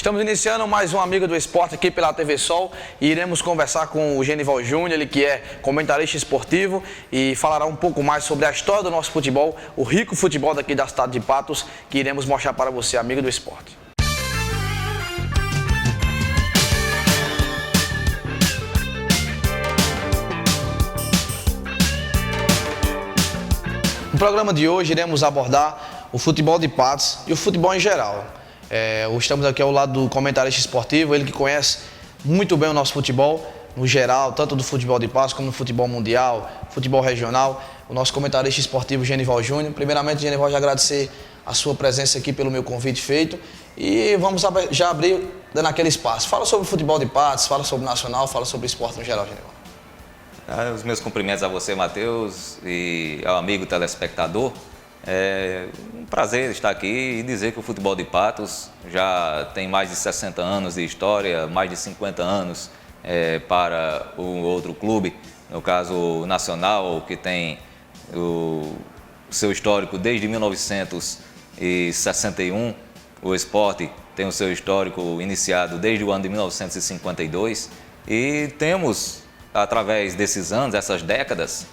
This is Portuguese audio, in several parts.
Estamos iniciando mais um Amigo do Esporte aqui pela TV Sol e iremos conversar com o Genival Júnior, ele que é comentarista esportivo e falará um pouco mais sobre a história do nosso futebol, o rico futebol daqui da cidade de Patos, que iremos mostrar para você, Amigo do Esporte. No programa de hoje iremos abordar o futebol de Patos e o futebol em geral. Estamos aqui ao lado do comentarista esportivo, ele que conhece muito bem o nosso futebol, no geral, tanto do futebol de Patos como no futebol mundial, futebol regional, o nosso comentarista esportivo Genival Júnior. Primeiramente, Genival, já agradecer a sua presença aqui pelo meu convite feito e vamos já abrir dando aquele espaço. Fala sobre o futebol de Patos, fala sobre o nacional, fala sobre o esporte no geral, Genival. Os meus cumprimentos a você, Matheus, e ao amigo telespectador. É um prazer estar aqui e dizer que o futebol de Patos já tem mais de 60 anos de história, mais de 50 anos para o outro clube, no caso o Nacional, que tem o seu histórico desde 1961, o Sport tem o seu histórico iniciado desde o ano de 1952 e temos, através desses anos, essas décadas,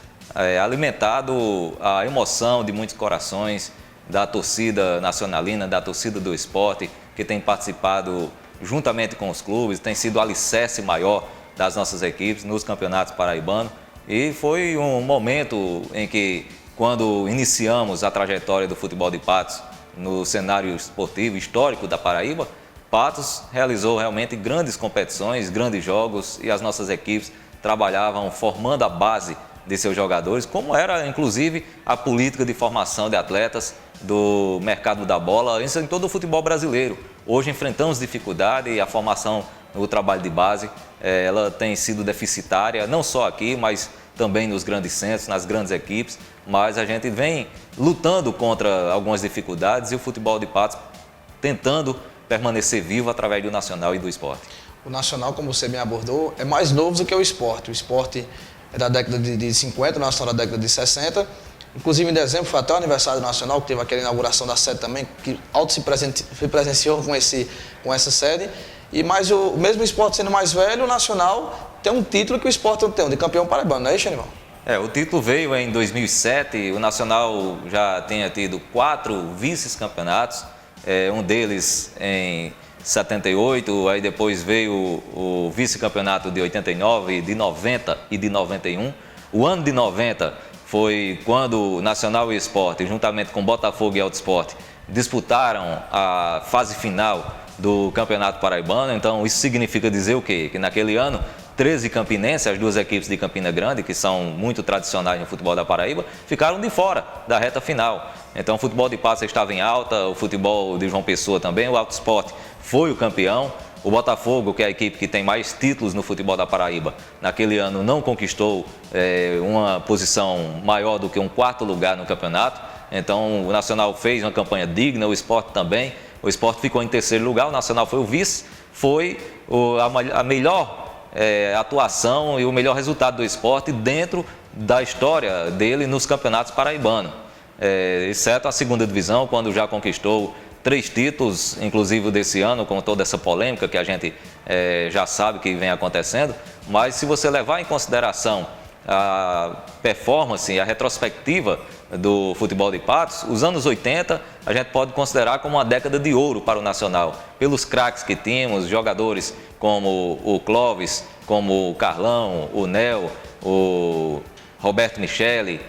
alimentado a emoção de muitos corações da torcida nacionalina, da torcida do esporte, que tem participado juntamente com os clubes, tem sido o alicerce maior das nossas equipes nos campeonatos paraibanos. E foi um momento em que, quando iniciamos a trajetória do futebol de Patos no cenário esportivo histórico da Paraíba, Patos realizou realmente grandes competições, grandes jogos, e as nossas equipes trabalhavam formando a base de seus jogadores, como era inclusive a política de formação de atletas do mercado da bola, isso em todo o futebol brasileiro. Hoje enfrentamos dificuldade e a formação no trabalho de base, ela tem sido deficitária, não só aqui, mas também nos grandes centros, nas grandes equipes, mas a gente vem lutando contra algumas dificuldades e o futebol de Patos tentando permanecer vivo através do Nacional e do Esporte. O Nacional, como você bem abordou, é mais novo do que o Esporte. O Esporte é da década de 50, nós estamos da década de 60. Inclusive, em dezembro, foi até o aniversário nacional, que teve aquela inauguração da sede também, que Alto se presenciou com essa sede. Mas o mesmo Esporte sendo mais velho, o Nacional tem um título que o Esporte não tem, de campeão paraibano, não é isso, Animal? O título veio em 2007, o Nacional já tinha tido 4 vice-campeonatos, um deles em 78, aí depois veio o vice-campeonato de 89, de 90 e de 91. O ano de 90 foi quando o Nacional e o Sport, juntamente com Botafogo e Alto Esporte, disputaram a fase final do Campeonato Paraibano. Então isso significa dizer o quê? Que naquele ano 13 campinenses, as duas equipes de Campina Grande, que são muito tradicionais no futebol da Paraíba, ficaram de fora da reta final. Então o futebol de Patos estava em alta, o futebol de João Pessoa também, o Alto Esporte foi o campeão. O Botafogo, que é a equipe que tem mais títulos no futebol da Paraíba, naquele ano não conquistou uma posição maior do que um 4º lugar no campeonato. Então o Nacional fez uma campanha digna, o Sport também. O Sport ficou em 3º lugar, o Nacional foi o vice, foi a melhor atuação e o melhor resultado do Sport dentro da história dele nos campeonatos paraibanos. Exceto a 2ª divisão, quando já conquistou 3 títulos, inclusive desse ano, com toda essa polêmica que a gente já sabe que vem acontecendo. Mas se você levar em consideração a performance e a retrospectiva do futebol de Patos, os anos 80 a gente pode considerar como uma década de ouro para o Nacional, pelos craques que tínhamos, jogadores como o Clóvis, como o Carlão, o Nel, o Roberto Michele,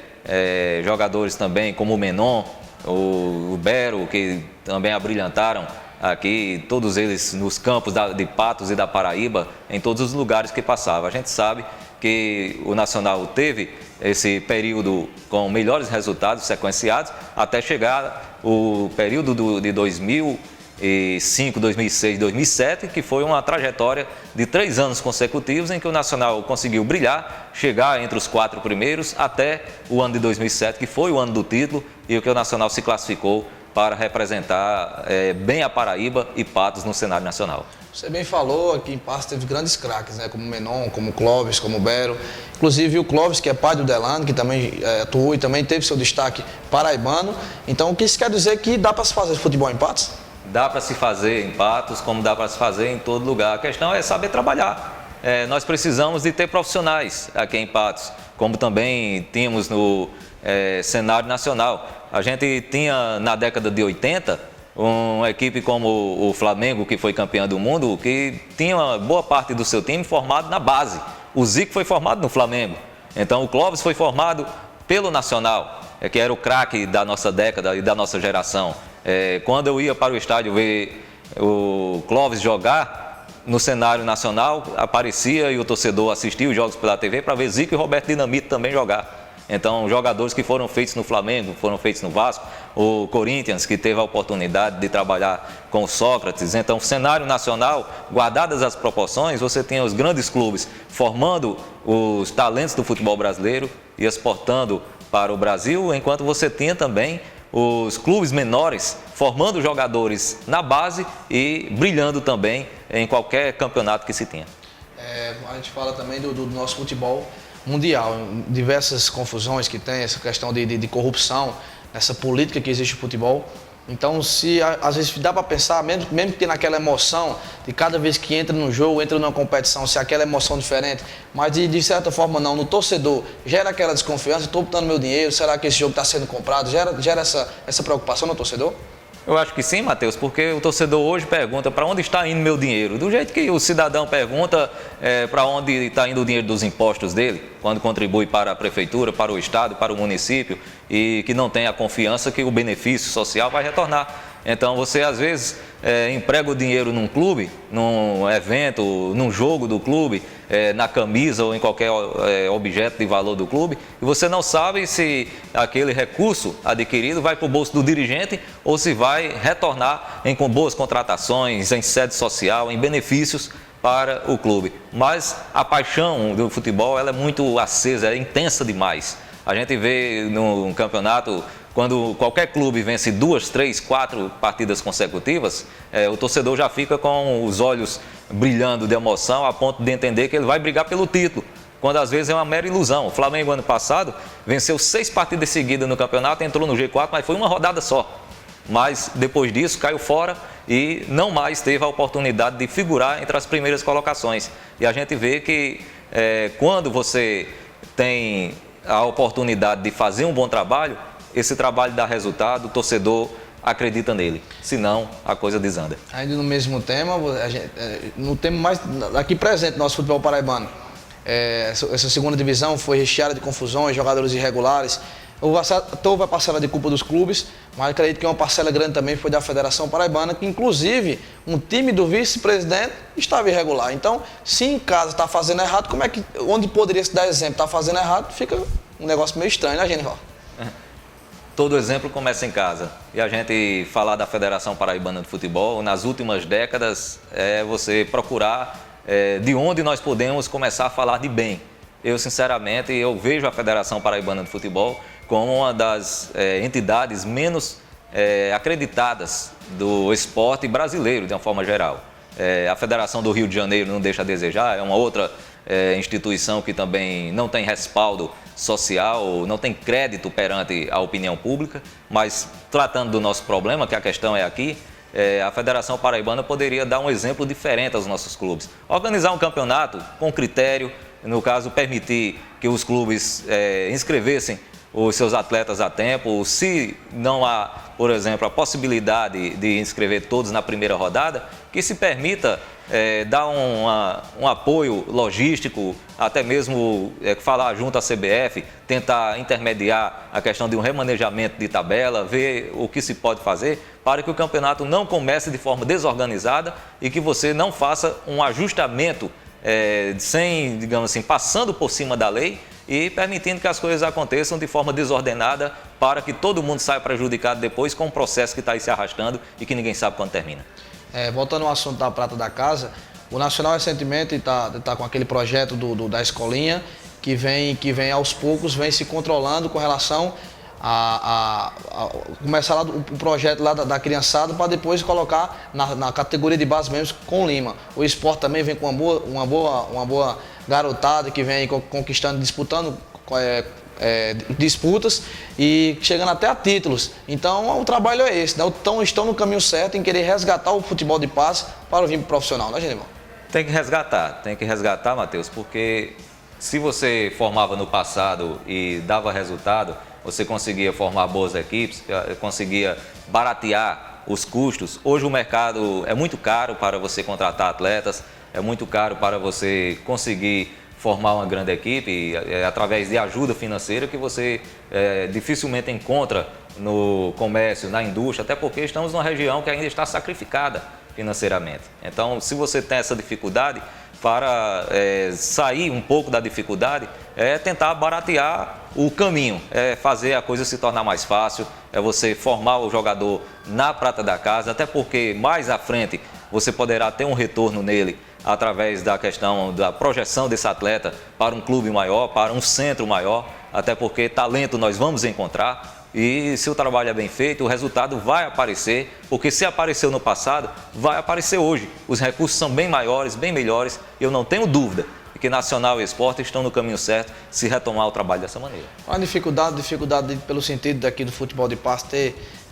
jogadores também como o Menon, o Bero, que também abrilhantaram aqui, todos eles nos campos de Patos e da Paraíba, em todos os lugares que passava. A gente sabe que o Nacional teve esse período com melhores resultados sequenciados, até chegar o período de 2005, 2006, 2007, que foi uma trajetória de 3 anos consecutivos em que o Nacional conseguiu brilhar, chegar entre os 4 primeiros, até o ano de 2007, que foi o ano do título, e o que o Nacional se classificou para representar bem a Paraíba e Patos no cenário nacional. Você bem falou, aqui em Patos teve grandes craques, né? Como o Menon, como o Clóvis, como o Bero. Inclusive o Clóvis, que é pai do Delano, que também atuou e também teve seu destaque paraibano. Então, o que isso quer dizer que dá para se fazer futebol em Patos? dá para se fazer em Patos, como dá para se fazer em todo lugar. A questão é saber trabalhar. Nós precisamos de ter profissionais aqui em Patos, como também tínhamos no cenário nacional. A gente tinha, na década de 80, uma equipe como o Flamengo, que foi campeão do mundo, que tinha uma boa parte do seu time formado na base. O Zico foi formado no Flamengo. Então o Clóvis foi formado pelo Nacional, que era o craque da nossa década e da nossa geração. Quando eu ia para o estádio ver o Clóvis jogar no cenário nacional, aparecia e o torcedor assistia os jogos pela TV para ver Zico e Roberto Dinamite também jogar. Então, jogadores que foram feitos no Flamengo, foram feitos no Vasco, o Corinthians, que teve a oportunidade de trabalhar com o Sócrates. Então, o cenário nacional, guardadas as proporções, você tem os grandes clubes formando os talentos do futebol brasileiro e exportando para o Brasil, enquanto você tinha também os clubes menores formando jogadores na base e brilhando também em qualquer campeonato que se tenha. A gente fala também do nosso futebol mundial, diversas confusões que tem, essa questão de corrupção, essa política que existe no futebol. Então, se às vezes dá para pensar, mesmo que tenha aquela emoção de cada vez que entra no jogo, entra numa competição, se aquela emoção diferente, mas de certa forma não, no torcedor gera aquela desconfiança, estou botando meu dinheiro, será que esse jogo está sendo comprado? Gera essa preocupação no torcedor? Eu acho que sim, Matheus, porque o torcedor hoje pergunta para onde está indo meu dinheiro. Do jeito que o cidadão pergunta para onde está indo o dinheiro dos impostos dele, quando contribui para a prefeitura, para o estado, para o município, e que não tem a confiança que o benefício social vai retornar. Então você às vezes emprega o dinheiro num clube, num evento, num jogo do clube, na camisa ou em qualquer objeto de valor do clube, e você não sabe se aquele recurso adquirido vai para o bolso do dirigente ou se vai retornar com boas contratações, em sede social, em benefícios para o clube. Mas a paixão do futebol ela é muito acesa, é intensa demais. A gente vê no campeonato, quando qualquer clube vence 2, 3, 4 partidas consecutivas, o torcedor já fica com os olhos brilhando de emoção a ponto de entender que ele vai brigar pelo título, quando às vezes é uma mera ilusão. O Flamengo ano passado venceu 6 partidas seguidas no campeonato, entrou no G4, mas foi uma rodada só. Mas depois disso caiu fora e não mais teve a oportunidade de figurar entre as primeiras colocações. E a gente vê que quando você tem a oportunidade de fazer um bom trabalho, esse trabalho dá resultado, o torcedor acredita nele, senão a coisa desanda. Ainda no mesmo tema, no tema mais aqui presente no nosso futebol paraibano, essa segunda divisão foi recheada de confusões, jogadores irregulares. Houve a parcela de culpa dos clubes, mas acredito que uma parcela grande também foi da Federação Paraibana, que inclusive um time do vice-presidente estava irregular. Então, se em casa está fazendo errado, onde poderia se dar exemplo, está fazendo errado, fica um negócio meio estranho, né, Genival? Todo exemplo começa em casa. E a gente falar da Federação Paraibana de Futebol, nas últimas décadas, você procurar de onde nós podemos começar a falar de bem. Eu, sinceramente, vejo a Federação Paraibana de Futebol como uma das entidades menos acreditadas do esporte brasileiro, de uma forma geral. A Federação do Rio de Janeiro não deixa a desejar, é uma outra instituição que também não tem respaldo social, não tem crédito perante a opinião pública, mas tratando do nosso problema, que a questão é aqui, a Federação Paraibana poderia dar um exemplo diferente aos nossos clubes. Organizar um campeonato com critério, no caso, permitir que os clubes inscrevessem os seus atletas a tempo. Se não há, por exemplo, a possibilidade de inscrever todos na primeira rodada, que se permita dar um apoio logístico, até mesmo falar junto à CBF, tentar intermediar a questão de um remanejamento de tabela, ver o que se pode fazer para que o campeonato não comece de forma desorganizada e que você não faça um ajustamento sem, digamos assim, passando por cima da lei e permitindo que as coisas aconteçam de forma desordenada para que todo mundo saia prejudicado depois com um processo que está aí se arrastando e que ninguém sabe quando termina. Voltando ao assunto da Prata da Casa, o Nacional recentemente está com aquele projeto da escolinha que vem aos poucos, vem se controlando com relação a começar lá o projeto lá da criançada para depois colocar na categoria de base mesmo com o Lima. O Sport também vem com uma boa garotada que vem conquistando, disputando disputas e chegando até a títulos. Então o trabalho é esse, né? Então estão no caminho certo em querer resgatar o futebol de Patos para vir profissional, né, Genival? Tem que resgatar, Matheus, porque se você formava no passado e dava resultado, você conseguia formar boas equipes, conseguia baratear os custos. Hoje o mercado é muito caro para você contratar atletas, é muito caro para você conseguir formar uma grande equipe, através de ajuda financeira que você dificilmente encontra no comércio, na indústria, até porque estamos numa região que ainda está sacrificada financeiramente. Então, se você tem essa dificuldade, para sair um pouco da dificuldade, é tentar baratear o caminho, é fazer a coisa se tornar mais fácil, é você formar o jogador na prata da casa, até porque mais à frente você poderá ter um retorno nele através da questão da projeção desse atleta para um clube maior, para um centro maior, até porque talento nós vamos encontrar. E se o trabalho é bem feito, o resultado vai aparecer, porque se apareceu no passado, vai aparecer hoje. Os recursos são bem maiores, bem melhores, e eu não tenho dúvida que Nacional e Sport estão no caminho certo se retomar o trabalho dessa maneira. A dificuldade pelo sentido daqui do futebol de Patos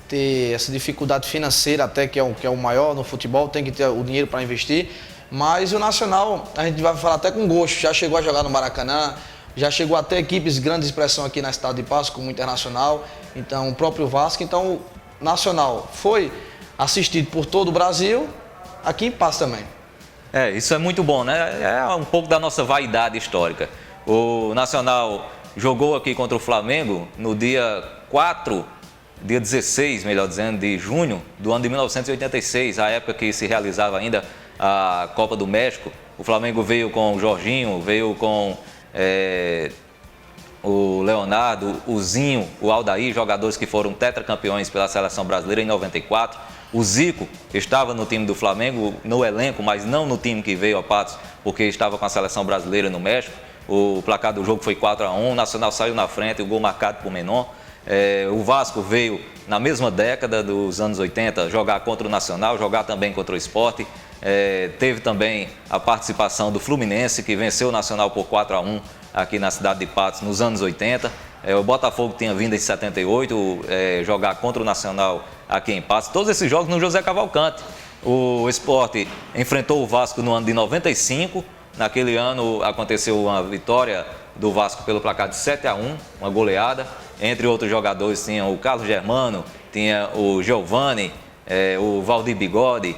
ter essa dificuldade financeira até que é o maior no futebol, tem que ter o dinheiro para investir, mas o Nacional, a gente vai falar até com gosto, já chegou a jogar no Maracanã, já chegou até equipes de grande expressão aqui na cidade de Patos, como o Internacional, então o próprio Vasco. Então o Nacional foi assistido por todo o Brasil, aqui em Patos também. Isso é muito bom, né? É um pouco da nossa vaidade histórica. O Nacional jogou aqui contra o Flamengo no dia 16, melhor dizendo, de junho do ano de 1986, a época que se realizava ainda a Copa do México. O Flamengo veio com o Jorginho, veio com o Leonardo, o Zinho, o Aldair, jogadores que foram tetracampeões pela seleção brasileira em 94. O Zico estava no time do Flamengo, no elenco, mas não no time que veio a Patos, porque estava com a seleção brasileira no México. O placar do jogo foi 4-1, o Nacional saiu na frente, o gol marcado por Menon. O Vasco veio na mesma década dos anos 80 jogar contra o Nacional, jogar também contra o Sport. Teve também a participação do Fluminense, que venceu o Nacional por 4-1 aqui na cidade de Patos nos anos 80. O Botafogo tinha vindo em 78 jogar contra o Nacional aqui em Patos. Todos esses jogos no José Cavalcante. O Sport enfrentou o Vasco no ano de 95. Naquele ano aconteceu uma vitória do Vasco pelo placar de 7-1, uma goleada. Entre outros jogadores tinha o Carlos Germano, tinha o Giovani, o Valdir Bigode,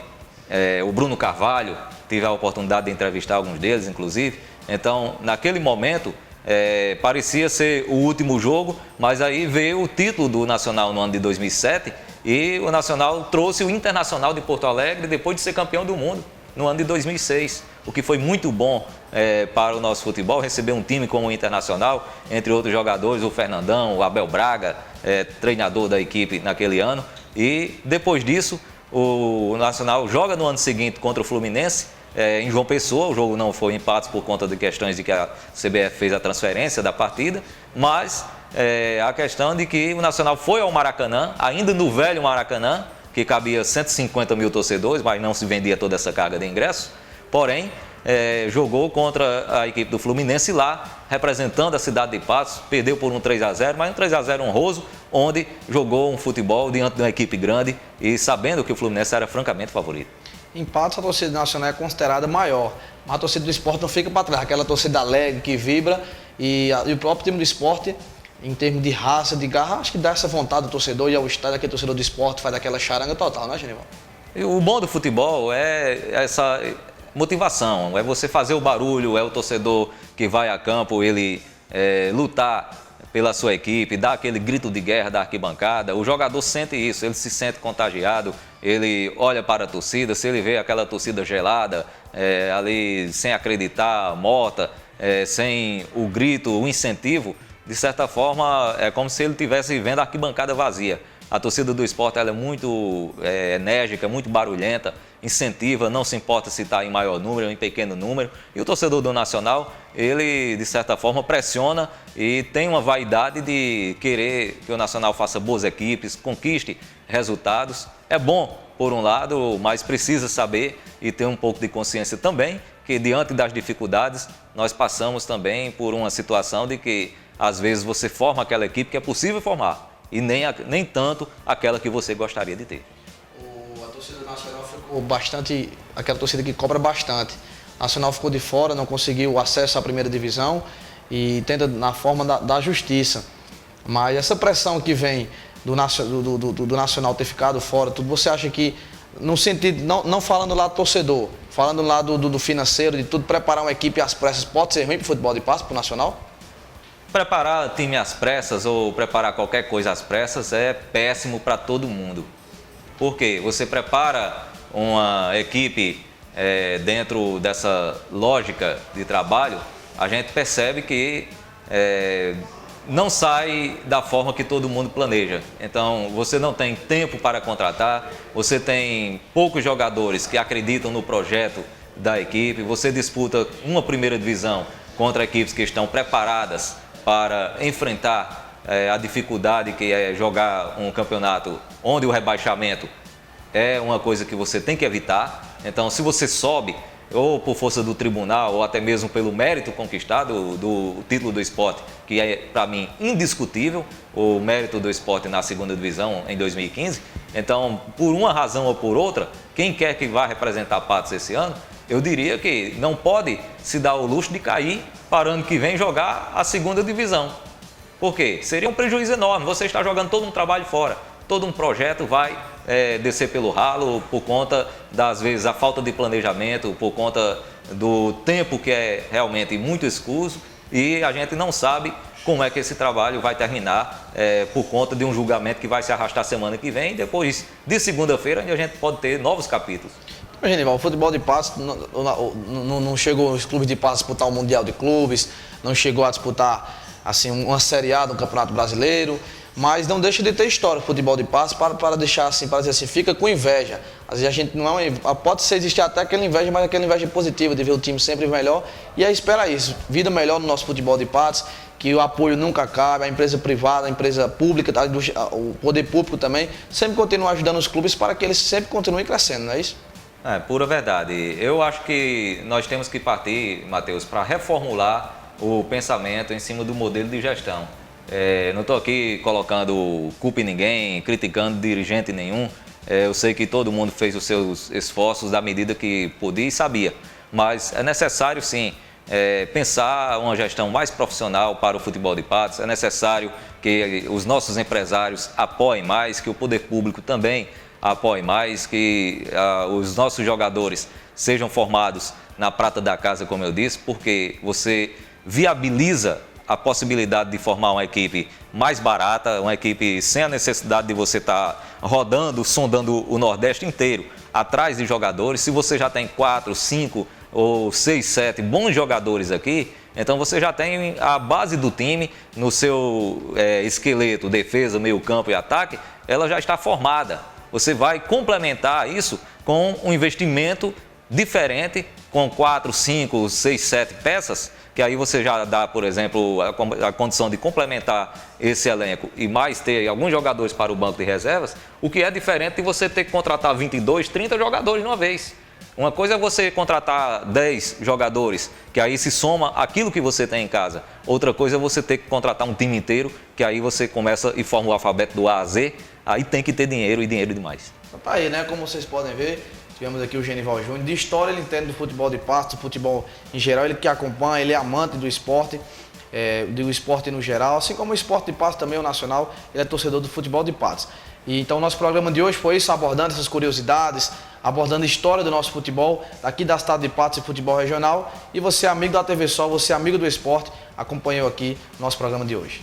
o Bruno Carvalho. Tive a oportunidade de entrevistar alguns deles, inclusive. Então, naquele momento, parecia ser o último jogo, mas aí veio o título do Nacional no ano de 2007 e o Nacional trouxe o Internacional de Porto Alegre depois de ser campeão do mundo no ano de 2006, o que foi muito bom para o nosso futebol, receber um time como o Internacional, entre outros jogadores, o Fernandão, o Abel Braga, treinador da equipe naquele ano. E depois disso, o Nacional joga no ano seguinte contra o Fluminense, em João Pessoa. O jogo não foi em Patos por conta de questões de que a CBF fez a transferência da partida, mas a questão de que o Nacional foi ao Maracanã, ainda no velho Maracanã, que cabia 150 mil torcedores, mas não se vendia toda essa carga de ingressos. Porém, jogou contra a equipe do Fluminense lá, representando a cidade de Patos, perdeu por um 3-0, mas um 3-0 honroso, onde jogou um futebol diante de uma equipe grande e sabendo que o Fluminense era francamente favorito. Em Patos, a torcida nacional é considerada maior, mas a torcida do Sport não fica para trás, aquela torcida alegre, que vibra, e o próprio time do Sport, em termos de raça, de garra, acho que dá essa vontade do torcedor, e ao estádio, aquele torcedor do Sport faz aquela charanga total, né, Genival? E o bom do futebol é essa motivação, é você fazer o barulho, é o torcedor que vai a campo, ele lutar pela sua equipe, dar aquele grito de guerra da arquibancada. O jogador sente isso, ele se sente contagiado, ele olha para a torcida, se ele vê aquela torcida gelada, ali sem acreditar, morta, sem o grito, o incentivo, de certa forma é como se ele estivesse vendo a arquibancada vazia. A torcida do Sport ela é muito enérgica, muito barulhenta, incentiva, não se importa se está em maior número ou em pequeno número. E o torcedor do Nacional, ele de certa forma pressiona e tem uma vaidade de querer que o Nacional faça boas equipes, conquiste resultados. É bom, por um lado, mas precisa saber e ter um pouco de consciência também que diante das dificuldades nós passamos também por uma situação de que às vezes você forma aquela equipe que é possível formar e nem tanto aquela que você gostaria de ter. A torcida do Nacional ficou bastante, aquela torcida que cobra bastante. O Nacional ficou de fora, não conseguiu acesso à primeira divisão e tenta na forma da justiça. Mas essa pressão que vem do Nacional ter ficado fora, tudo, você acha que, no sentido, não falando lá do torcedor, falando lá do financeiro, de tudo, preparar uma equipe às pressas, pode ser ruim para o futebol de Patos, para o Nacional? Preparar time às pressas ou preparar qualquer coisa às pressas é péssimo para todo mundo. Por quê? Você prepara uma equipe dentro dessa lógica de trabalho, a gente percebe que não sai da forma que todo mundo planeja. Então, você não tem tempo para contratar, você tem poucos jogadores que acreditam no projeto da equipe, você disputa uma primeira divisão contra equipes que estão preparadas para enfrentar a dificuldade que é jogar um campeonato onde o rebaixamento é uma coisa que você tem que evitar. Então, se você sobe, ou por força do tribunal, ou até mesmo pelo mérito conquistado do título do Sport, que é, para mim, indiscutível, o mérito do Sport na segunda divisão em 2015. Então, por uma razão ou por outra, quem quer que vá representar Patos esse ano, eu diria que não pode se dar o luxo de cair para o ano que vem jogar a segunda divisão. Por quê? Seria um prejuízo enorme. Você está jogando todo um trabalho fora, todo um projeto vai descer pelo ralo por conta, às vezes, a falta de planejamento, por conta do tempo que é realmente muito escuso e a gente não sabe como é que esse trabalho vai terminar por conta de um julgamento que vai se arrastar semana que vem e depois de segunda-feira a gente pode ter novos capítulos. Mas, Genival, o futebol de Patos não chegou os clubes de Patos a disputar o Mundial de Clubes, não chegou a disputar assim, uma Série A do Campeonato Brasileiro, mas não deixa de ter história o futebol de Patos para deixar assim, para dizer assim, fica com inveja. Às vezes a gente não é pode ser existir até aquela inveja, mas aquela inveja positiva de ver o time sempre melhor e aí espera isso, vida melhor no nosso futebol de Patos, que o apoio nunca acabe, a empresa privada, a empresa pública, o poder público também, sempre continua ajudando os clubes para que eles sempre continuem crescendo, não é isso? É pura verdade. Eu acho que nós temos que partir, Matheus, para reformular o pensamento em cima do modelo de gestão. Não estou aqui colocando culpa em ninguém, criticando dirigente nenhum. Eu sei que todo mundo fez os seus esforços da medida que podia e sabia. Mas é necessário, sim, pensar uma gestão mais profissional para o futebol de Patos. É necessário que os nossos empresários apoiem mais, que o poder público também apoie mais, que os nossos jogadores sejam formados na prata da casa, como eu disse, porque você viabiliza a possibilidade de formar uma equipe mais barata, uma equipe sem a necessidade de você estar rodando, sondando o Nordeste inteiro atrás de jogadores. Se você já tem 4, 5 ou 6, 7 bons jogadores aqui, então você já tem a base do time no seu esqueleto, defesa, meio campo e ataque, ela já está formada. Você vai complementar isso com um investimento diferente, com 4, 5, 6, 7 peças, que aí você já dá, por exemplo, a condição de complementar esse elenco e mais ter alguns jogadores para o banco de reservas, o que é diferente de você ter que contratar 22, 30 jogadores de uma vez. Uma coisa é você contratar 10 jogadores, que aí se soma aquilo que você tem em casa. Outra coisa é você ter que contratar um time inteiro, que aí você começa e forma o alfabeto do A a Z, aí tem que ter dinheiro e dinheiro demais. Tá aí, né? Como vocês podem ver, tivemos aqui o Genival Júnior. De história ele entende do futebol de Patos, do futebol em geral, ele que acompanha, ele é amante do esporte, do esporte no geral, assim como o esporte de Patos também, o nacional, ele é torcedor do futebol de Patos. E então o nosso programa de hoje foi isso, abordando essas curiosidades, abordando a história do nosso futebol, daqui da cidade de Patos e futebol regional. E você, amigo da TV Sol, você, amigo do esporte, acompanhou aqui o nosso programa de hoje.